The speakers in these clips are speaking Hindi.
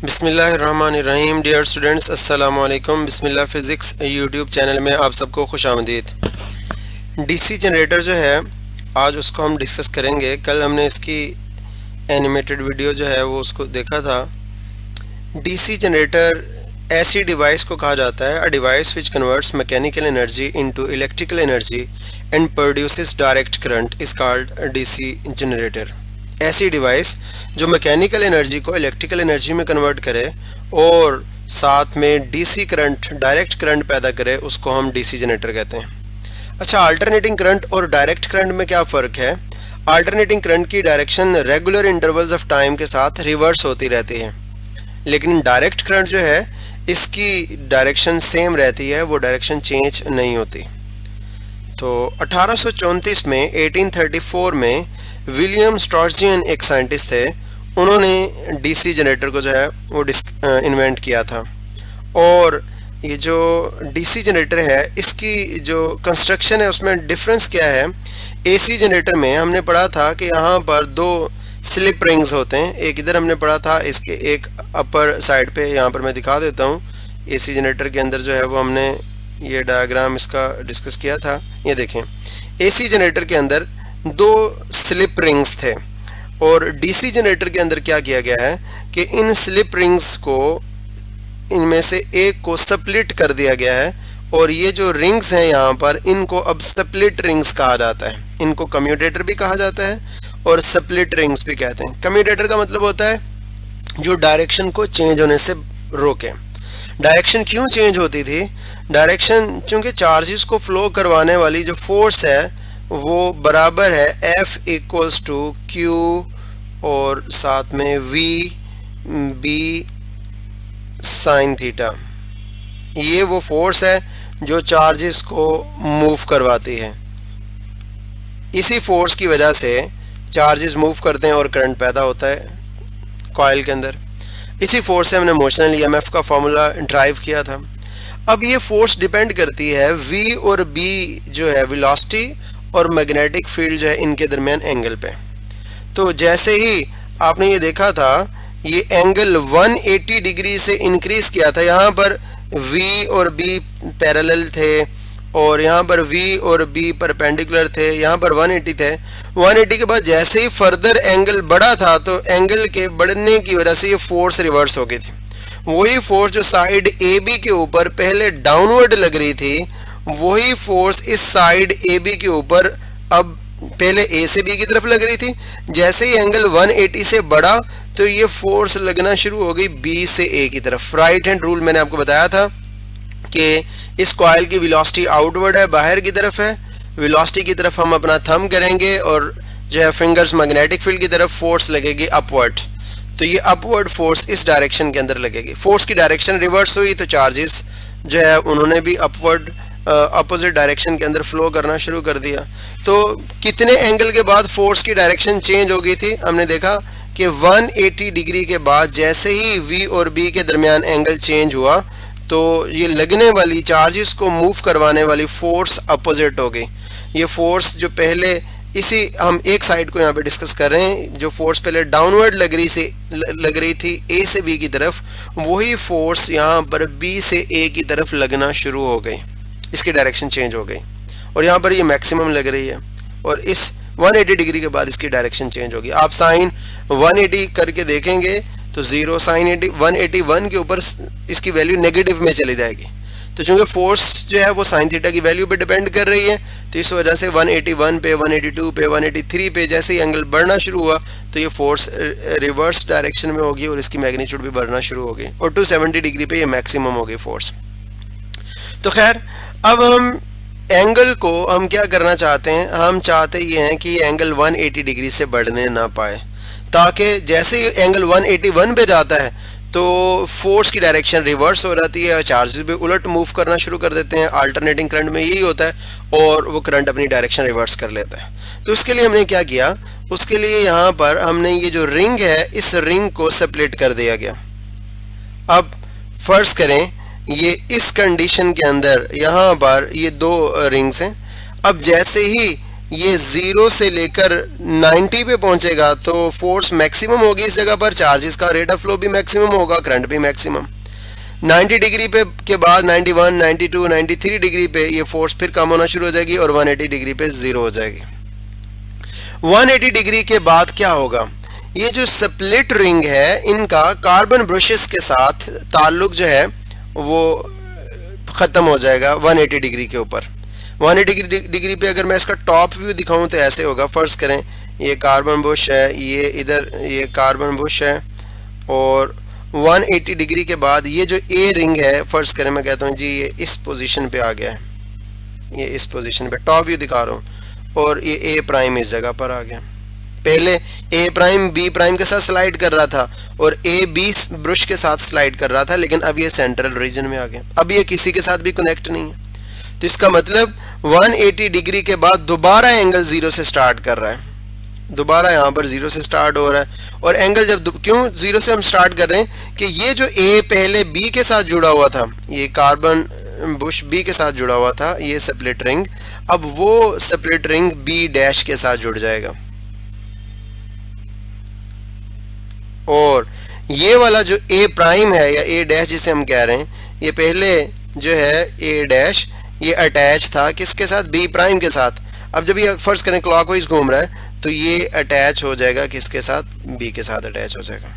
बिस्मिल्लाहिर्रहमानिर्रहीम। डियर स्टूडेंट्स, अस्सलाम वालेकुम। बिस्मिल्लाह फिज़िक्स यूट्यूब चैनल में आप सबको खुशामदीद। डीसी जनरेटर जो है आज उसको हम डिस्कस करेंगे। कल हमने इसकी एनिमेटेड वीडियो जो है वो उसको देखा था। डीसी जनरेटर ऐसी डिवाइस को कहा जाता है, a device which converts mechanical energy into electrical energy and produces direct current is called DC generator. ऐसी डिवाइस जो मैकेनिकल एनर्जी को इलेक्ट्रिकल एनर्जी में कन्वर्ट करे और साथ में डीसी करंट, डायरेक्ट करंट पैदा करे, उसको हम डीसी जनरेटर कहते हैं। अच्छा, अल्टरनेटिंग करंट और डायरेक्ट करंट में क्या फ़र्क है? अल्टरनेटिंग करंट की direction regular intervals of time के साथ रिवर्स होती रहती है, लेकिन डायरेक्ट करंट जो है इसकी डायरेक्शन सेम रहती है, वो डायरेक्शन चेंज नहीं होती। तो 1834 में 1834 में विलियम स्ट्रॉर्जियन एक साइंटिस्ट थे, उन्होंने डीसी जनरेटर को जो है वो इन्वेंट किया था। और ये जो डीसी जनरेटर है इसकी जो कंस्ट्रक्शन है उसमें डिफरेंस क्या है? एसी जनरेटर में हमने पढ़ा था कि यहाँ पर दो स्लिप रिंग्स होते हैं। एक इधर हमने पढ़ा था, इसके एक अपर साइड पे, यहाँ पर मैं दिखा देता हूँ। एसी जनरेटर के अंदर जो है वो हमने ये डायग्राम इसका डिस्कस किया था। ये देखें, एसी जनरेटर के अंदर दो स्लिप रिंग्स थे और डीसी जनरेटर के अंदर क्या किया गया है कि इन स्लिप रिंग्स को, इनमें से एक को स्प्लिट कर दिया गया है और ये जो रिंग्स हैं यहाँ पर, इनको अब स्प्लिट रिंग्स कहा जाता है। इनको कम्यूटेटर भी कहा जाता है और स्प्लिट रिंग्स भी कहते हैं। कम्यूटेटर का मतलब होता है जो डायरेक्शन को चेंज होने से रोके। डायरेक्शन क्यों चेंज होती थी? डायरेक्शन चूंकि चार्जेस को फ्लो करवाने वाली जो फोर्स है वो बराबर है F इक्वल्स टू Q और साथ में V B साइन थीटा। ये वो फोर्स है जो चार्जेस को मूव करवाती है। इसी फोर्स की वजह से चार्जेस मूव करते हैं और करंट पैदा होता है कॉइल के अंदर। इसी फोर्स से हमने मोशनल EMF का फॉर्मूला ड्राइव किया था। अब ये फोर्स डिपेंड करती है V और B जो है वेलोसिटी और मैग्नेटिक फील्ड जो है इनके दरमियान एंगल पे। तो जैसे ही आपने ये देखा था, ये एंगल 180 डिग्री से इंक्रीज किया था। यहाँ पर V और B पैरेलल थे और यहाँ पर V और B परपेंडिकुलर थे, यहाँ पर 180 थे। 180 के बाद जैसे ही फर्दर एंगल बढ़ा था तो एंगल के बढ़ने की वजह से ये फोर्स रिवर्स हो गई थी। वही फोर्स जो साइड AB के ऊपर पहले डाउनवर्ड लग रही थी, वही फोर्स इस साइड AB के ऊपर अब पहले A से B की तरफ लग रही थी। जैसे ही एंगल 180 से बढ़ा तो ये फोर्स लगना शुरू हो गई B से A की तरफ। राइट हैंड रूल मैंने आपको बताया था कि इस कॉइल की वेलोसिटी आउटवर्ड है, बाहर की तरफ है। वेलोसिटी की तरफ हम अपना थंब करेंगे और जो है फिंगर्स मैग्नेटिक फील्ड की तरफ, फोर्स लगेगी अपवर्ड। तो ये अपवर्ड फोर्स इस डायरेक्शन के अंदर लगेगी। फोर्स की डायरेक्शन रिवर्स हुई तो चार्जेस जो है उन्होंने भी अपवर्ड अपोजिट डायरेक्शन के अंदर फ्लो करना शुरू कर दिया। तो कितने एंगल के बाद फोर्स की डायरेक्शन चेंज हो गई थी? हमने देखा कि 180 डिग्री के बाद जैसे ही V और B के दरमियान एंगल चेंज हुआ तो ये लगने वाली, चार्जेस को मूव करवाने वाली फोर्स अपोजिट हो गई। ये फोर्स जो पहले, इसी हम एक साइड को यहाँ पे डिस्कस कर रहे हैं, जो फोर्स पहले डाउनवर्ड लग रही थी A से B की तरफ, वही फोर्स यहाँ पर B से A की तरफ लगना शुरू हो गई। इसकी डायरेक्शन चेंज हो गई और यहाँ पर ये मैक्सिमम लग रही है और इस 180 डिग्री के बाद इसकी डायरेक्शन चेंज होगी। आप साइन 180 करके देखेंगे तो 0, साइन 181 के ऊपर इसकी वैल्यू नेगेटिव में चली जाएगी। तो चूंकि फोर्स जो है वो साइन थीटा की वैल्यू पे डिपेंड कर रही है, तो इस वजह से 181 पे, 182 पे, 183 पे जैसे ही एंगल बढ़ना शुरू हुआ तो ये फोर्स रिवर्स डायरेक्शन में होगी और इसकी मैग्नीट्यूड भी बढ़ना शुरू हो गई और 270 डिग्री पे ये मैक्सिमम हो गई फोर्स। तो खैर, अब हम एंगल को हम क्या करना चाहते हैं? हम चाहते ये हैं कि ये एंगल 180 डिग्री से बढ़ने ना पाए, ताकि जैसे ही एंगल 181 पे जाता है तो फोर्स की डायरेक्शन रिवर्स हो जाती है, चार्जेस भी उलट मूव करना शुरू कर देते हैं। अल्टरनेटिंग करंट में यही होता है और वो करंट अपनी डायरेक्शन रिवर्स कर लेता है। तो उसके लिए हमने क्या किया? उसके लिए यहाँ पर हमने ये जो रिंग है, इस रिंग को स्प्लिट कर दिया गया। अब फर्ज करें ये इस कंडीशन के अंदर यहाँ पर ये दो रिंग्स हैं। अब जैसे ही ये 0 से लेकर 90 पे पहुंचेगा तो फोर्स मैक्सिमम होगी इस जगह पर, चार्जेस का रेट ऑफ फ्लो भी मैक्सिमम होगा, करंट भी मैक्सिमम। 90 डिग्री पे के बाद 91, 92, 93 डिग्री पे ये फोर्स फिर कम होना शुरू हो जाएगी और 180 डिग्री पे ज़ीरो हो जाएगी। 180 डिग्री के बाद क्या होगा, ये जो स्प्लिट रिंग है इनका कार्बन ब्रशेस के साथ ताल्लुक जो है वो ख़त्म हो जाएगा 180 डिग्री के ऊपर। 180 डिग्री पे अगर मैं इसका टॉप व्यू दिखाऊं तो ऐसे होगा। फर्ज करें ये कार्बन बुश है, ये इधर ये कार्बन बुश है, और 180 डिग्री के बाद ये जो ए रिंग है, फर्ज करें मैं कहता हूँ जी ये इस पोजीशन पे आ गया है, ये इस पोजीशन पे टॉप व्यू दिखा रहा हूँ, और ये ए प्राइम इस जगह पर आ गया। पहले ए प्राइम बी प्राइम के साथ स्लाइड कर रहा था और ए बी ब्रश के साथ स्लाइड कर रहा था, लेकिन अब ये सेंट्रल रीजन में आ गया, अब ये किसी के साथ भी कनेक्ट नहीं है। तो इसका मतलब 180 डिग्री के बाद दोबारा एंगल 0 से स्टार्ट कर रहा है, दोबारा यहाँ पर 0 से स्टार्ट हो रहा है। और एंगल जब क्यों 0 से हम स्टार्ट कर रहे हैं कि ये जो ए पहले बी के साथ जुड़ा हुआ था, ये कार्बन बुश बी के साथ जुड़ा हुआ था, ये स्प्लिट रिंग, अब वो स्प्लिट रिंग बी डैश के साथ जुड़ जाएगा, और ये वाला जो ए प्राइम है या ए डैश जिसे हम कह रहे हैं, ये पहले जो है ए डैश ये अटैच था किसके साथ, बी प्राइम के साथ। अब जब ये फर्ज करें क्लॉकवाइज घूम रहा है तो ये अटैच हो जाएगा किसके साथ, बी के साथ अटैच हो जाएगा।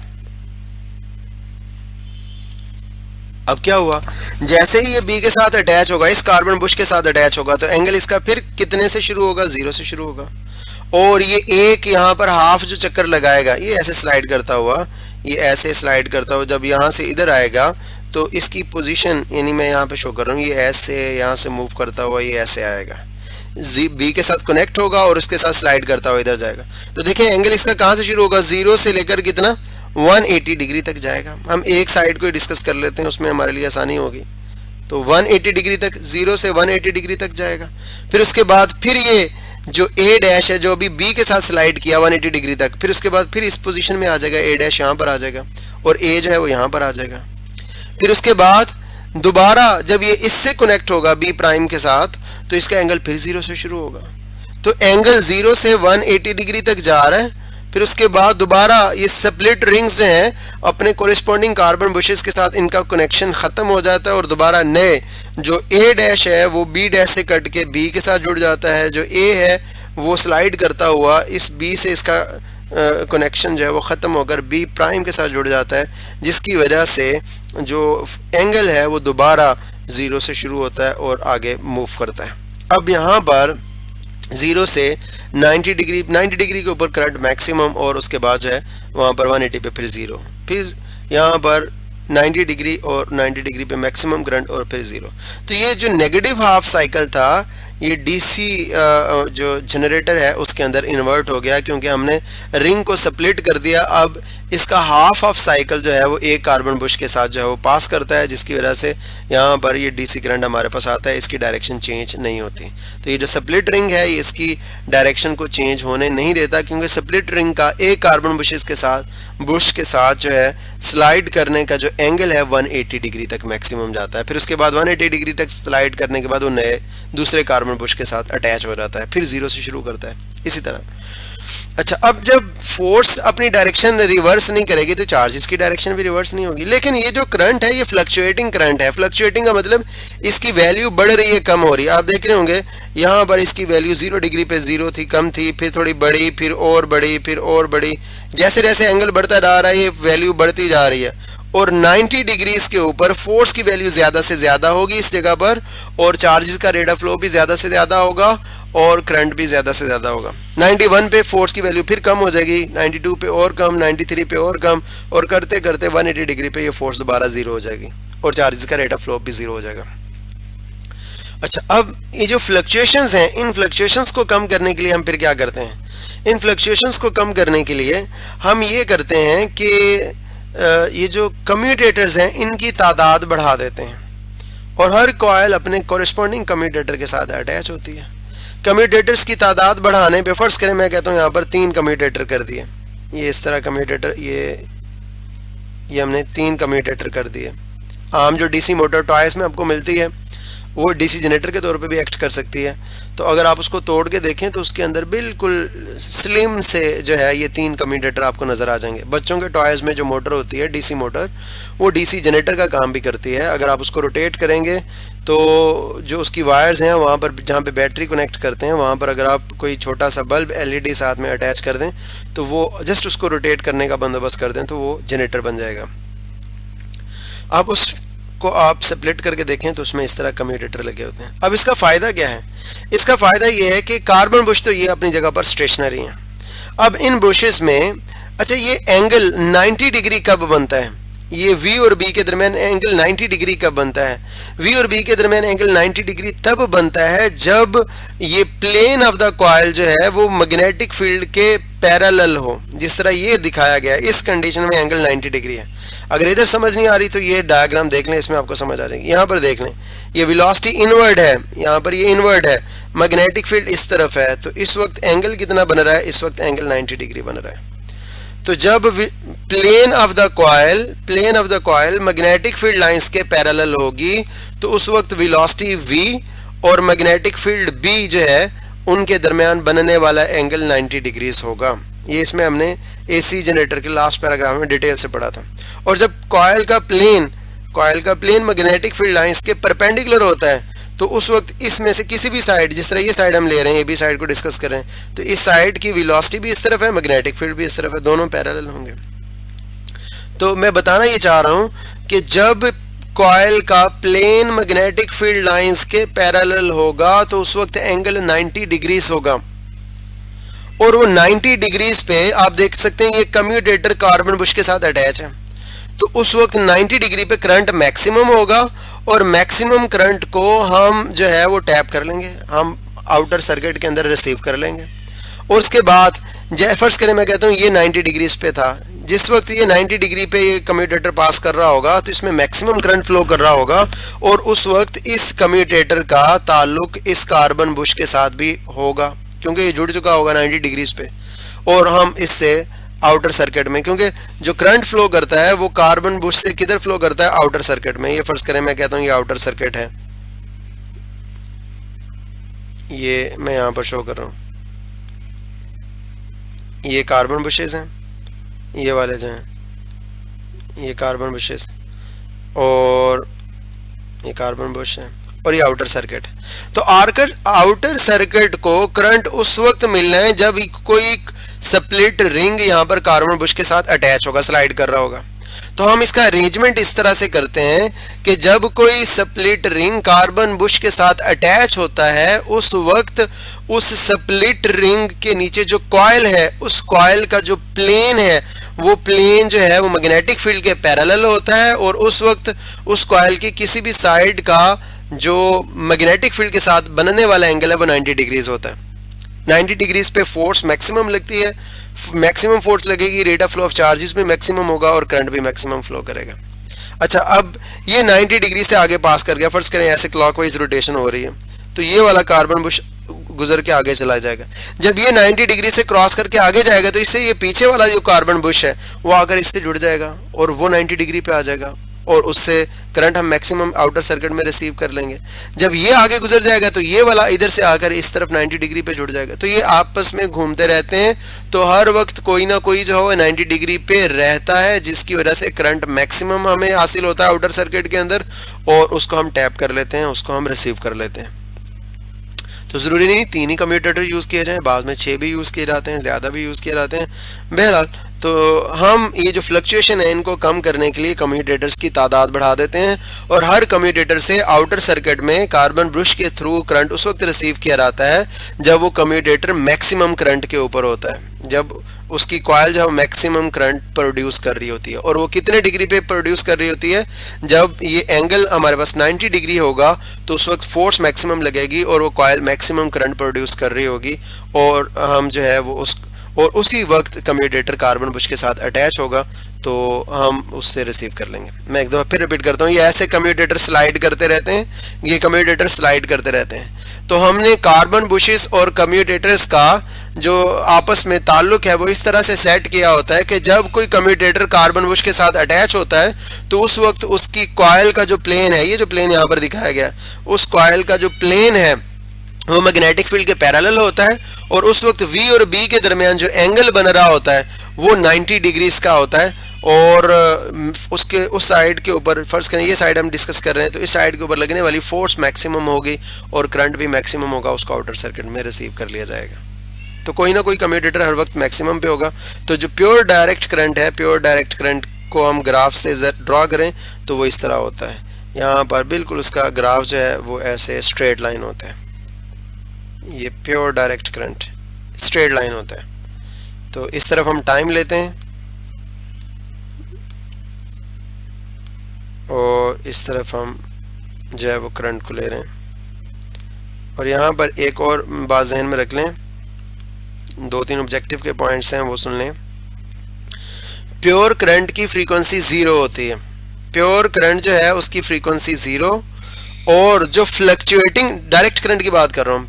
अब क्या हुआ, जैसे ही ये बी के साथ अटैच होगा, इस कार्बन बुश के साथ अटैच होगा, तो एंगल इसका फिर कितने से शुरू होगा, 0 से शुरू होगा। और ये एक यहाँ पर हाफ जो चक्कर लगाएगा, ये ऐसे स्लाइड करता हुआ, ये ऐसे स्लाइड करता हुआ जब यहाँ से इधर आएगा तो इसकी पोजीशन, यानी मैं यहाँ पे शो कर रहा हूँ, ये ऐसे यहाँ से मूव करता हुआ ये ऐसे आएगा, बी के साथ कनेक्ट होगा और उसके साथ स्लाइड करता हुआ इधर जाएगा। तो देखिए एंगल इसका कहाँ से शुरू होगा, 0 से लेकर कितना 180 डिग्री तक जाएगा। हम एक साइड को डिस्कस कर लेते हैं, उसमें हमारे लिए आसानी होगी। तो 180 डिग्री तक, 0 से 180 डिग्री तक जाएगा। फिर उसके बाद फिर ये जो ए डैश है जो अभी बी के साथ स्लाइड किया 180 डिग्री तक, फिर उसके बाद फिर इस पोजीशन में आ जाएगा, ए डैश यहाँ पर आ जाएगा और ए जो है वो यहाँ पर आ जाएगा। फिर उसके बाद दोबारा जब ये इससे कनेक्ट होगा बी प्राइम के साथ, तो इसका एंगल फिर 0 से शुरू होगा। तो एंगल 0 से 180 डिग्री तक जा रहा है। फिर उसके बाद दोबारा ये स्प्लिट रिंग्स जो हैं अपने कोरिस्पोंडिंग कार्बन बुशेस के साथ इनका कनेक्शन ख़त्म हो जाता है और दोबारा नए जो ए डैश है वो बी डैश से कट के बी के साथ जुड़ जाता है। जो ए है वो स्लाइड करता हुआ इस बी से इसका कनेक्शन जो है वो ख़त्म होकर बी प्राइम के साथ जुड़ जाता है, जिसकी वजह से जो एंगल है वो दोबारा 0 से शुरू होता है और आगे मूव करता है। अब यहाँ पर 0 से 90 डिग्री के ऊपर करंट मैक्सिमम, और उसके बाद जो है वहाँ पर 180 पे फिर 0, फिर यहाँ पर 90 डिग्री और 90 डिग्री पे मैक्सिमम करंट और फिर 0। तो ये जो नेगेटिव हाफ साइकिल था ये डीसी जो जनरेटर है उसके अंदर इन्वर्ट हो गया, क्योंकि हमने रिंग को स्प्लिट कर दिया। अब इसका हाफ ऑफ साइकिल जो है वो एक कार्बन बुश के साथ जो है वो पास करता है, जिसकी वजह से यहाँ पर ये डीसी करंट हमारे पास आता है, इसकी डायरेक्शन चेंज नहीं होती। तो ये जो स्प्लिट रिंग है ये इसकी डायरेक्शन को चेंज होने नहीं देता, क्योंकि स्प्लिट रिंग का एक कार्बन बुश के साथ जो है स्लाइड करने का जो एंगल है 180 डिग्री तक मैक्सिमम जाता है। फिर उसके बाद 180 डिग्री तक स्लाइड करने के बाद वो नए दूसरे कार्बन बुश के साथ अटैच हो जाता है, फिर 0 से शुरू करता है इसी तरह। अच्छा, अब जब फोर्स अपनी डायरेक्शन रिवर्स नहीं करेगी तो चार्जेस की डायरेक्शन भी रिवर्स नहीं होगी। लेकिन ये जो करंट है ये फ्लक्चुएटिंग करंट है। फ्लक्चुएटिंग का मतलब इसकी वैल्यू बढ़ रही है, कम हो रही है। आप देख रहे होंगे यहाँ पर इसकी वैल्यू 0 डिग्री पे 0 थी, कम थी, फिर थोड़ी बढ़ी, फिर और बढ़ी, फिर और बढ़ी। जैसे जैसे एंगल बढ़ता जा रहा है ये वैल्यू बढ़ती जा रही है, और 90 डिग्रीज के ऊपर फोर्स की वैल्यू ज़्यादा से ज़्यादा होगी इस जगह पर, और चार्जेस का रेट ऑफ फ्लो भी ज़्यादा से ज़्यादा होगा और करंट भी ज़्यादा से ज़्यादा होगा। 91 पे फोर्स की वैल्यू फिर कम हो जाएगी, 92 पे और कम, 93 पे और कम, और करते करते 180 डिग्री पे ये फोर्स दोबारा 0 हो जाएगी और चार्जेस का रेट ऑफ फ्लो भी 0 हो जाएगा। अच्छा, अब ये जो फ्लक्चुएशंस हैं, इन फ्लक्चुएशंस को कम करने के लिए हम फिर क्या करते हैं? इन फ्लक्चुएशंस को कम करने के लिए हम ये करते हैं कि ये जो कम्यूटेटर्स हैं इनकी तादाद बढ़ा देते हैं, और हर कॉइल अपने कोरिस्पोंडिंग कम्यूटेटर के साथ अटैच होती है। कम्यूटेटर्स की तादाद बढ़ाने पे फर्ज करें मैं कहता हूँ यहाँ पर 3 कम्यूटेटर कर दिए, ये इस तरह कम्यूटेटर, ये हमने 3 कम्यूटेटर कर दिए। आम जो डीसी मोटर टॉयज में आपको मिलती है, वो डीसी जनरेटर के तौर पे भी एक्ट कर सकती है। तो अगर आप उसको तोड़ के देखें तो उसके अंदर बिल्कुल स्लिम से जो है ये 3 कम्यूटेटर आपको नज़र आ जाएंगे। बच्चों के टॉयज़ में जो मोटर होती है डीसी मोटर, वो डीसी जनरेटर का काम भी करती है। अगर आप उसको रोटेट करेंगे तो जो उसकी वायर्स हैं वहाँ पर जहाँ पे बैटरी कनेक्ट करते हैं वहाँ पर अगर आप कोई छोटा सा बल्ब एलईडी साथ में अटैच कर दें तो वो जस्ट उसको रोटेट करने का बंदोबस्त कर दें तो वो जनरेटर बन जाएगा। आप उसको आप स्प्लिट करके देखें तो उसमें इस तरह कम्यूटेटर लगे होते हैं। अब इसका फ़ायदा क्या है? इसका फ़ायदा ये है कि कार्बन बुश तो ये अपनी जगह पर स्टेशनरी हैं। अब इन बुशेस में अच्छा ये एंगल 90 डिग्री कब बनता है? ये V और B के दरमियान एंगल 90 डिग्री कब बनता है? V और B के दरमियान एंगल 90 डिग्री तब बनता है जब ये प्लेन ऑफ द कॉइल जो है वो मैग्नेटिक फील्ड के पैरेलल हो, जिस तरह ये दिखाया गया है। इस कंडीशन में एंगल 90 डिग्री है। अगर इधर समझ नहीं आ रही तो ये डायग्राम देख लें, इसमें आपको समझ आ जाएगी। यहाँ पर देख लें, ये वेलोसिटी इनवर्ड है, यहाँ पर ये इनवर्ड है, मैग्नेटिक फील्ड इस तरफ है, तो इस वक्त एंगल कितना बन रहा है? इस वक्त एंगल 90 डिग्री बन रहा है। तो जब plane of the coil magnetic field lines के पैरेलल होगी तो उस वक्त वेलोसिटी v और मैग्नेटिक फील्ड b जो है उनके दरमियान बनने वाला एंगल 90 डिग्रीज होगा। ये इसमें हमने एसी जनरेटर के लास्ट पैराग्राफ में डिटेल से पढ़ा था। और जब कॉइल का प्लेन मैग्नेटिक फील्ड लाइंस के परपेंडिकुलर होता है तो उस वक्त इसमें से किसी भी साइड, जिस तरह ये साइड हम ले रहे हैं, ये भी साइड को डिस्कस कर रहे हैं, तो इस साइड की वेलोसिटी भी इस तरफ है, मैग्नेटिक फील्ड भी इस तरफ है, दोनों पैरेलल होंगे। तो मैं बताना ये चाह रहा हूं कि जब कॉइल का प्लेन मैग्नेटिक फील्ड लाइंस के पैरेलल होगा तो उस वक्त एंगल 90 डिग्रीज होगा। और वो 90 डिग्रीज पे आप देख सकते हैं ये कम्यूटेटर कार्बन बुश के साथ अटैच है, तो उस वक्त 90 डिग्री पे करंट मैक्सिमम होगा और मैक्सिमम करंट को हम जो है वो टैप कर लेंगे, हम आउटर सर्किट के अंदर रिसीव कर लेंगे। और उसके बाद फर्ज करें मैं कहता हूँ ये 90 डिग्रीज पे था, जिस वक्त ये 90 डिग्री पे ये कम्यूटेटर पास कर रहा होगा तो इसमें मैक्सिमम करंट फ्लो कर रहा होगा और उस वक्त इस कम्यूटेटर का ताल्लुक इस कार्बन बुश के साथ भी होगा क्योंकि ये जुड़ चुका होगा 90 डिग्रीज पे। और हम इससे आउटर सर्किट में, क्योंकि जो करंट फ्लो करता है वो कार्बन बुश से किधर फ्लो करता है? आउटर सर्किट में। ये फर्ज करें मैं कहता हूँ ये आउटर सर्किट है, ये मैं यहाँ पर शो कर रहा हूँ, ये कार्बन बुशेस हैं, ये वाले जो हैं ये कार्बन बुशेस और ये कार्बन बुश है और ये आउटर सर्किट। तो आउटर सर्किट को करंट उस वक्त मिलना है जब कोई स्प्लिट रिंग यहाँ पर कार्बन बुश के साथ अटैच होगा, स्लाइड कर रहा होगा। तो हम इसका अरेंजमेंट इस तरह से करते हैं कि जब कोई स्प्लिट रिंग कार्बन बुश के साथ अटैच होता है उस वक्त उस स्प्लिट रिंग के नीचे जो कॉइल है उस कॉइल का जो प्लेन है वो प्लेन जो है वो मैग्नेटिक फील्ड के पैरेलल होता है और उस वक्त उस कॉइल की किसी भी साइड का जो मैग्नेटिक फील्ड के साथ बनने वाला एंगल है वो 90 डिग्रीज होता है। 90 डिग्रीज पे फोर्स मैक्सिमम लगती है, मैक्सिमम फोर्स लगेगी, rate of flow of charges भी मैक्सिमम होगा और करंट भी मैक्सिमम फ्लो करेगा। अच्छा, अब ये 90 डिग्री से आगे पास कर गया, फर्ज करें ऐसे क्लॉकवाइज रोटेशन हो रही है तो ये वाला कार्बन बुश गुजर के आगे चला जाएगा। जब ये 90 डिग्री से क्रॉस करके आगे जाएगा तो इससे ये पीछे वाला जो कार्बन बुश है वो आकर इससे जुड़ जाएगा और वो 90 डिग्री पे आ जाएगा और उससे करंट हम मैक्सिमम आउटर सर्किट में रिसीव कर लेंगे। जब ये आगे गुजर जाएगा तो ये वाला इधर से आकर इस तरफ 90 डिग्री पे जुड़ जाएगा। तो ये आपस में घूमते रहते हैं, तो हर वक्त कोई ना कोई जो है 90 डिग्री पे रहता है जिसकी वजह से करंट मैक्सिमम हमें हासिल होता है आउटर सर्किट के अंदर और उसको हम टैप कर लेते हैं, उसको हम रिसीव कर लेते हैं। तो ज़रूरी नहीं 3 ही कम्यूटेटर यूज़ किए जाएँ, बाद में 6 भी यूज़ किए जाते हैं, ज़्यादा भी यूज़ किए जाते हैं। बहरहाल तो हम ये जो फ्लक्चुएशन है इनको कम करने के लिए कम्यूटेटर्स की तादाद बढ़ा देते हैं और हर कम्यूटेटर से आउटर सर्किट में कार्बन ब्रश के थ्रू करंट उस वक्त रिसीव किया जाता है जब वो कम्यूटेटर मैक्सिमम करंट के ऊपर होता है, जब उसकी कॉइल जो है मैक्सिमम करंट प्रोड्यूस कर रही होती है। और वो कितने डिग्री पे प्रोड्यूस कर रही होती है? जब ये एंगल हमारे पास 90 डिग्री होगा तो उस वक्त फोर्स मैक्सिमम लगेगी और वो कॉइल मैक्सिमम करंट प्रोड्यूस कर रही होगी और हम जो है वो उसी वक्त कम्यूटेटर कार्बन बुश के साथ अटैच होगा तो हम उससे रिसीव कर लेंगे। मैं एक दफ़ा फिर रिपीट करता हूँ, ये ऐसे कम्यूटेटर स्लाइड करते रहते हैं, ये कम्यूटेटर स्लाइड करते रहते हैं। तो हमने कार्बन बुशेस और कम्यूटेटर्स का जो आपस में ताल्लुक है वो इस तरह से सेट किया होता है कि जब कोई कम्यूटेटर कार्बन बुश के साथ अटैच होता है तो उस वक्त उसकी कॉइल का जो प्लेन है, ये जो प्लेन यहाँ पर दिखाया गया, उस कॉइल का जो प्लेन है वो मैग्नेटिक फील्ड के पैरेलल होता है और उस वक्त V और B के दरमियान जो एंगल बन रहा होता है वो 90 डिग्रीज का होता है। और उसके उस साइड के ऊपर, फर्ज करें ये साइड हम डिस्कस कर रहे हैं, तो इस साइड के ऊपर लगने वाली फोर्स मैक्सिमम होगी और करंट भी मैक्सिमम होगा, उसको आउटर सर्किट में रिसीव कर लिया जाएगा। तो कोई ना कोई कम्यूटेटर हर वक्त मैक्सिमम पे होगा। तो जो प्योर डायरेक्ट करंट है, प्योर डायरेक्ट करंट को हम ग्राफ से ड्रॉ करें तो वो इस तरह होता है। यहाँ पर बिल्कुल उसका ग्राफ जो है वो ऐसे स्ट्रेट लाइन होता है। ये pure direct current straight line होता है। तो इस तरफ हम टाइम लेते हैं और इस तरफ हम जो है वो करंट को ले रहे हैं। और यहाँ पर एक और बात ज़हन में रख लें, 2-3 ऑब्जेक्टिव के पॉइंट्स हैं वो सुन लें। प्योर करंट की फ्रीक्वेंसी 0 होती है। प्योर करंट जो है उसकी फ्रीक्वेंसी 0, और जो फ्लक्चुएटिंग डायरेक्ट करंट की बात कर रहा हूँ,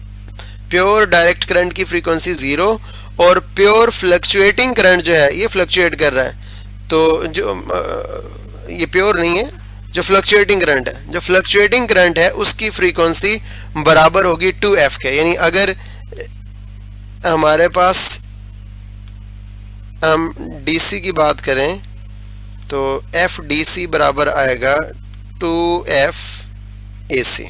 प्योर डायरेक्ट करंट की फ्रीक्वेंसी 0 और प्योर फ्लक्चुएटिंग करंट जो है ये फ्लक्चुएट कर रहा है। तो जो ये प्योर नहीं है, जो फ्लक्चुएटिंग करंट है, जो फ्लक्चुएटिंग करंट है उसकी फ्रीक्वेंसी बराबर होगी 2f के। यानी अगर हमारे पास हम DC की बात करें तो FDC बराबर आएगा 2f AC।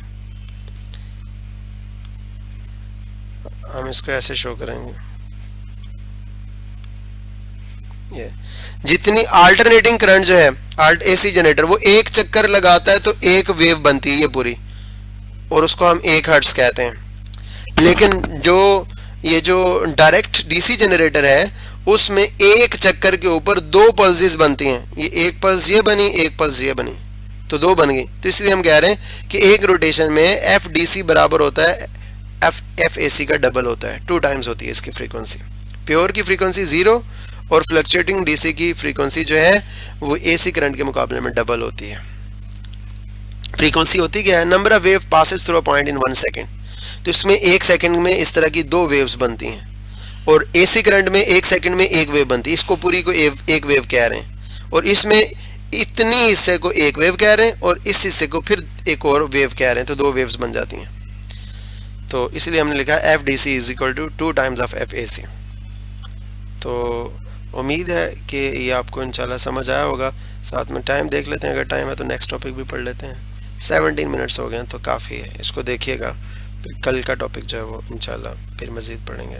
हम इसको ऐसे शो करेंगे, ये जितनी अल्टरनेटिंग करंट जो है AC जनरेटर वो एक चक्कर लगाता है तो एक वेव बनती है ये पूरी, और उसको हम 1 हर्ट्ज कहते हैं। लेकिन ये जो डायरेक्ट DC जनरेटर है उसमें एक चक्कर के ऊपर 2 पल्सेस बनती हैं। ये एक पल्स ये बनी, एक पल्स ये बनी, तो 2 बन गई। तो इसलिए हम कह रहे हैं कि एक रोटेशन में FDC बराबर होता है FAC का डबल होता है, 2 टाइम्स होती है इसकी फ्रीक्वेंसी। प्योर की फ्रीक्वेंसी 0 और फ्लक्चुएटिंग DC की फ्रीक्वेंसी जो है वो AC करंट के मुकाबले में डबल होती है। फ्रीक्वेंसी होती क्या है? Number of wave passes through a point in 1 second. तो इसमें 1 सेकेंड में इस तरह की 2 वेव्स बनती हैं, और AC करंट में 1 सेकेंड में 1 वेव बनती है। इसको पूरी को एक वेव कह रहे हैं, और इसमें इतनी हिस्से को 1 वेव कह रहे हैं और इस हिस्से को फिर एक और वेव कह रहे हैं, तो 2 वेव्स बन जाती हैं। तो इसलिए हमने लिखा FDC is equal to 2 times of FAC। तो उम्मीद है कि ये आपको इंशाल्लाह समझ आया होगा। साथ में टाइम देख लेते हैं, अगर टाइम है तो नेक्स्ट टॉपिक भी पढ़ लेते हैं। 17 मिनट्स हो गए हैं तो काफ़ी है, इसको देखिएगा। फिर कल का टॉपिक जो है वो इंशाल्लाह फिर मज़ीद पढ़ेंगे।